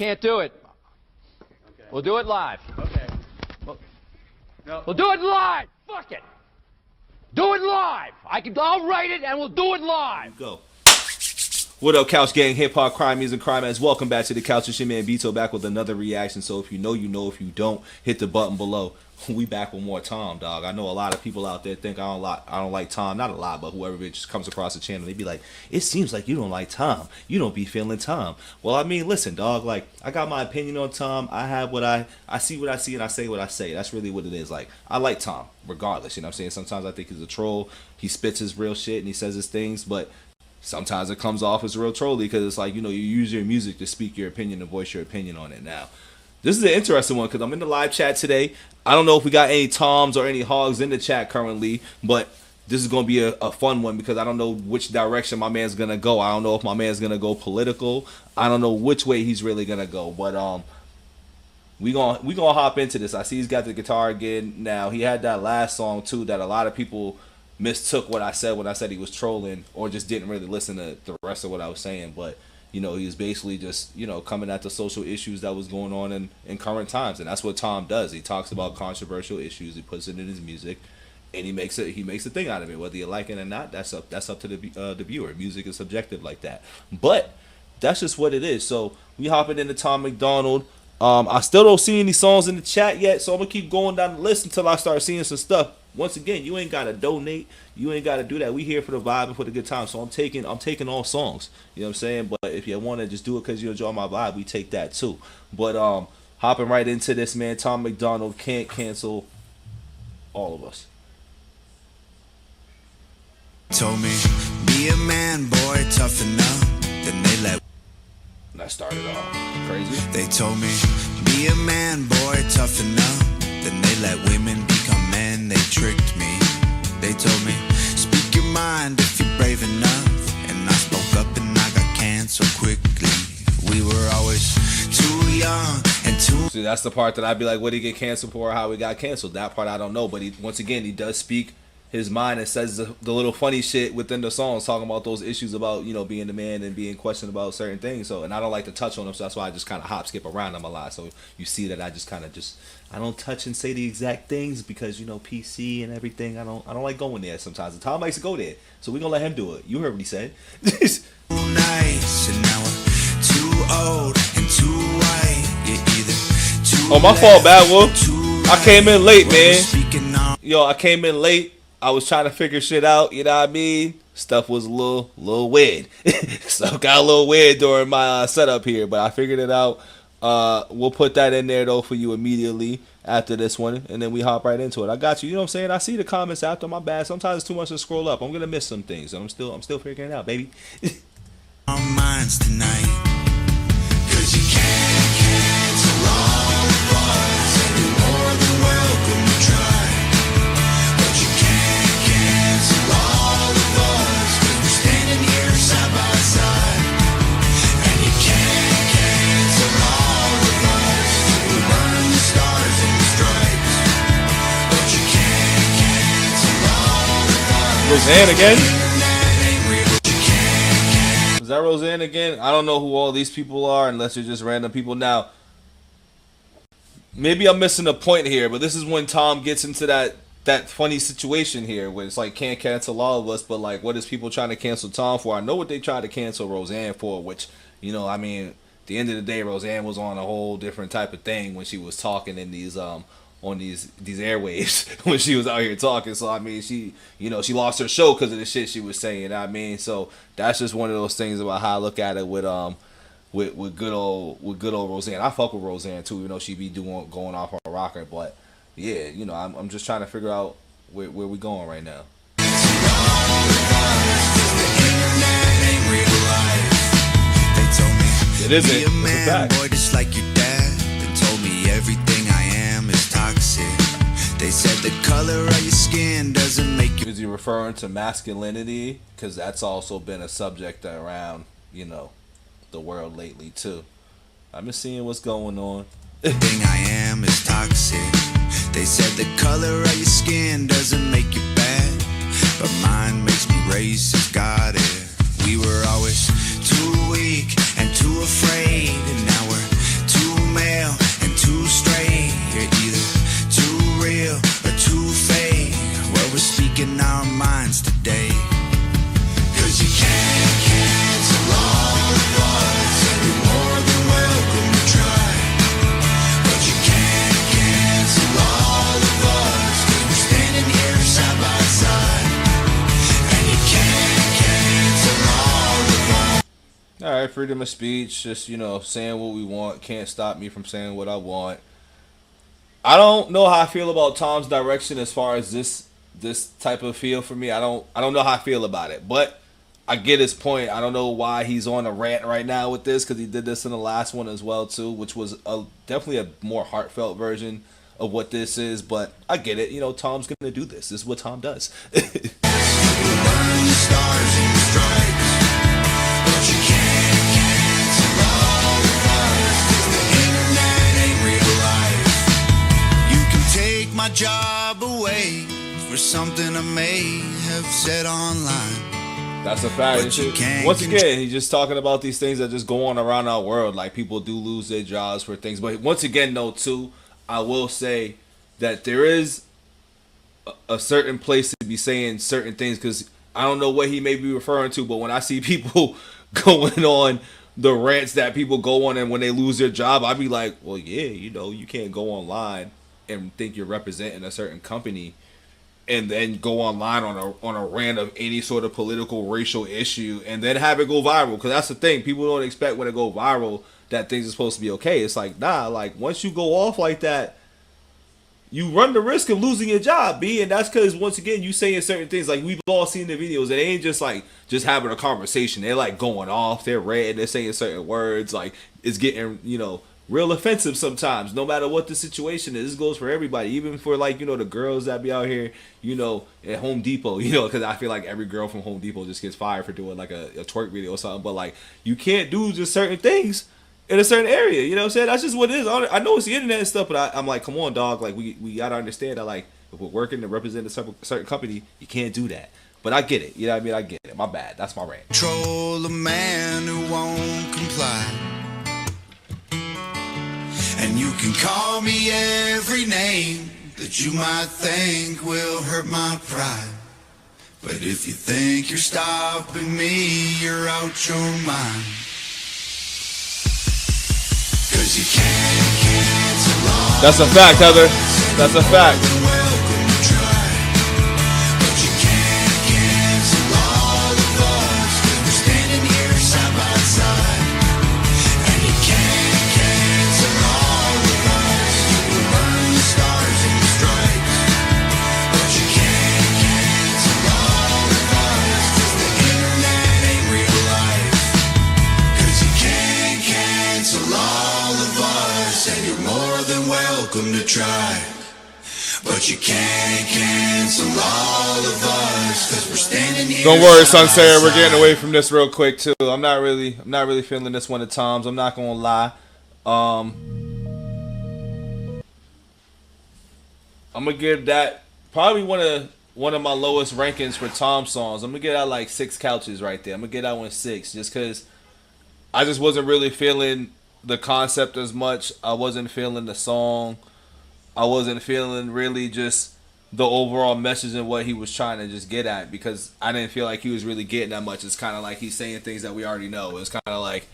can't do it. Okay. We'll do it live. Okay. No. We'll do it live. Fuck it. Do it live. I'll write it and we'll do it live. Go. What up, Couch Gang, Hip Hop, Crime, Music, Crime Ads? Welcome back to the Couch. It's your man BITO back with another reaction. So if you know, you know. If you don't, hit the button below. We back with more Tom, dog. I know a lot of people out there think I don't like Tom. Not a lot, but whoever just comes across the channel, they be like, it seems like you don't like Tom. You don't be feeling Tom. Well, I mean, listen, dog. Like, I got my opinion on Tom. I have I see what I see, and I say what I say. That's really what it is. Like, I like Tom, regardless. You know what I'm saying? Sometimes I think he's a troll. He spits his real shit and he says his things, but sometimes it comes off as real trolly because it's like, you know, you use your music to speak your opinion and voice your opinion on it. Now, this is an interesting one because I'm in the live chat today. I don't know if we got any Toms or any Hogs in the chat currently, but this is going to be a fun one because I don't know which direction my man's going to go. I don't know if my man's going to go political. I don't know which way he's really going to go, but we gonna hop into this. I see he's got the guitar again. Now, he had that last song too that a lot of people mistook what I said when I said he was trolling, or just didn't really listen to the rest of what I was saying. But you know, he was basically just, you know, coming at the social issues that was going on in current times, and that's what Tom does. He talks about controversial issues, he puts it in his music, and he makes a thing out of it. Whether you like it or not, that's up to the viewer. Music is subjective like that, but that's just what it is. So we hopping into Tom MacDonald. I still don't see any songs in the chat yet, so I'm gonna keep going down the list until I start seeing some stuff. Once again, you ain't gotta donate, you ain't gotta do that. We here for the vibe and for the good time. So I'm taking all songs. You know what I'm saying? But if you wanna just do it because you enjoy my vibe, we take that too. But hopping right into this, man. Tom MacDonald can't cancel all of us. Told me, be a man, boy, tough enough. Then they let. That started off crazy. They told me, be a man, boy, tough enough. Then they let women become men. They tricked me. They told me, speak your mind if you're brave enough. And I spoke up and I got canceled quickly. We were always too young and too. See, that's the part that I'd be like, what did he get canceled for, or how he got canceled? That part I don't know. But once again, he does speak his mind and says the little funny shit within the songs, talking about those issues about, you know, being the man and being questioned about certain things. So, and I don't like to touch on them, so that's why I just kind of hop skip around them a lot. So you see that I just kind of I don't touch and say the exact things because, you know, PC and everything. I don't like going there sometimes. And Tom likes to go there, so we're gonna let him do it. You heard what he said. Nice, and now we're too old and too white. You're either too Oh, my fault, Bad Wolf. I came in late, man. man. Yo, I came in late. I was trying to figure shit out, you know what I mean? Stuff was a little weird. Stuff got a little weird during my setup here, but I figured it out. We'll put that in there, though, for you immediately after this one, and then we hop right into it. I got you. You know what I'm saying? I see the comments after, my bad. Sometimes it's too much to scroll up. I'm going to miss some things. I'm still figuring it out, baby. Our minds tonight. 'Cause you can't cancel all of us, and you're more than welcome to try. But you can't cancel all of us, 'cause we're standing here side by side. And you can't cancel all of us, we're burning the stars and the stripes. But you can't cancel all of us. Roseanne again? Is that Roseanne again? I don't know who all these people are unless they're just random people. Now, maybe I'm missing a point here, but this is when Tom gets into that funny situation here where it's like, can't cancel all of us, but like, what is people trying to cancel Tom for? I know what they tried to cancel Roseanne for, which, you know, I mean, at the end of the day, Roseanne was on a whole different type of thing when she was talking in these on these airwaves when she was out here talking. So I mean, she, you know, she lost her show because of the shit she was saying. You know what I mean, so that's just one of those things about how I look at it with good old Roseanne. I fuck with Roseanne too, you know, she be going off on a rocker, but yeah, you know, I'm just trying to figure out where we going right now. It isn't. Be a man, boy, just like your dad. They told me everything I am is toxic. They said the color of your skin doesn't make you. Is he referring to masculinity? Because that's also been a subject around, you know, the world lately too. I've been seeing what's going on. Everything I am is toxic. They said the color of your skin doesn't make you bad, but mine makes me racist. Got it. We were always too weak and too afraid, and now we're all right, freedom of speech, just, you know, saying what we want, can't stop me from saying what I want. I don't know how I feel about Tom's direction as far as this type of feel for me. I don't know how I feel about it, but I get his point. I don't know why he's on a rant right now with this, because he did this in the last one as well too, which was definitely a more heartfelt version of what this is. But I get it. You know, Tom's gonna do this. This is what Tom does. My job away for something I may have said online. That's a fact. Once again, he's just talking about these things that just go on around our world. Like, people do lose their jobs for things. But once again, though, too, I will say that there is a certain place to be saying certain things, because I don't know what he may be referring to, but when I see people going on the rants that people go on and when they lose their job, I'd be like, well, yeah, you know, you can't go online and think you're representing a certain company and then go online on a rant of any sort of political, racial issue and then have it go viral. Because that's the thing, people don't expect when it go viral that things are supposed to be okay. It's like, nah, like, once you go off like that, you run the risk of losing your job, B. And that's because, once again, you saying certain things. Like, we've all seen the videos. It ain't just like just having a conversation. They're like going off, they're red, they're saying certain words. Like, it's getting, you know, real offensive sometimes, no matter what the situation is. This goes for everybody, even for, like, you know, the girls that be out here, you know, at Home Depot, you know, because I feel like every girl from Home Depot just gets fired for doing like a twerk video or something. But, like, you can't do just certain things in a certain area, you know what I'm saying? That's just what it is. I know it's the internet and stuff, but I'm like, come on, dog, like, we gotta understand that, like, if we're working to represent a certain company, you can't do that. But I get it, you know what I mean? I get it. My bad. That's my rant. Control a man who won't comply. And you can call me every name that you might think will hurt my pride. But if you think you're stopping me, you're out your mind. 'Cause you can't cancel all. That's a fact, Heather. That's a fact. To try, but you can't cancel all of us, 'cause we're standing here. Don't worry, Sunsayer, we're getting away from this real quick too. I'm not really feeling this one at times. I'm not gonna lie. I'm gonna give that probably one of my lowest rankings for Tom songs. I'm gonna give that like 6 couches right there. I'm gonna give that one 6, just because I just wasn't really feeling the concept as much. I wasn't feeling the song. I wasn't feeling really just the overall message and what he was trying to just get at, because I didn't feel like he was really getting that much. It's kind of like he's saying things that we already know. It's kind of like,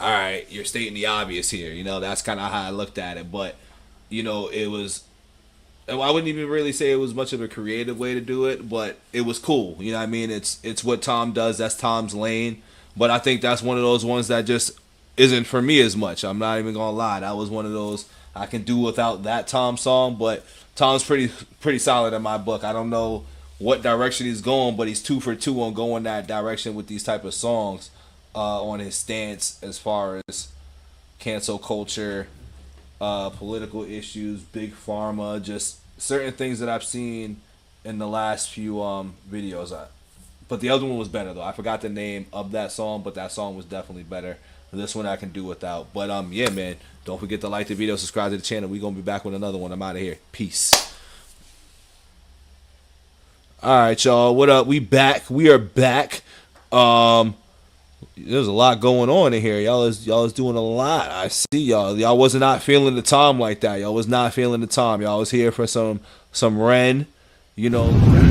all right, you're stating the obvious here. You know, that's kind of how I looked at it. But, you know, it was, I wouldn't even really say it was much of a creative way to do it, but it was cool. You know what I mean? It's what Tom does. That's Tom's lane. But I think that's one of those ones that just isn't for me as much. I'm not even going to lie. That was one of those, I can do without that Tom song, but Tom's pretty solid in my book. I don't know what direction he's going, but he's 2 for 2 on going that direction with these type of songs, on his stance as far as cancel culture, political issues, big pharma, just certain things that I've seen in the last few videos. But the other one was better though. I forgot the name of that song, but that song was definitely better. This one I can do without. But yeah, man, don't forget to like the video, subscribe to the channel. We're gonna be back with another one. I'm out of here. Peace. Alright, y'all. What up? We back. We are back. There's a lot going on in here. Y'all is doing a lot. I see y'all. Y'all was not feeling the Tom like that. Y'all was not feeling the Tom. Y'all was here for some Ren, you know.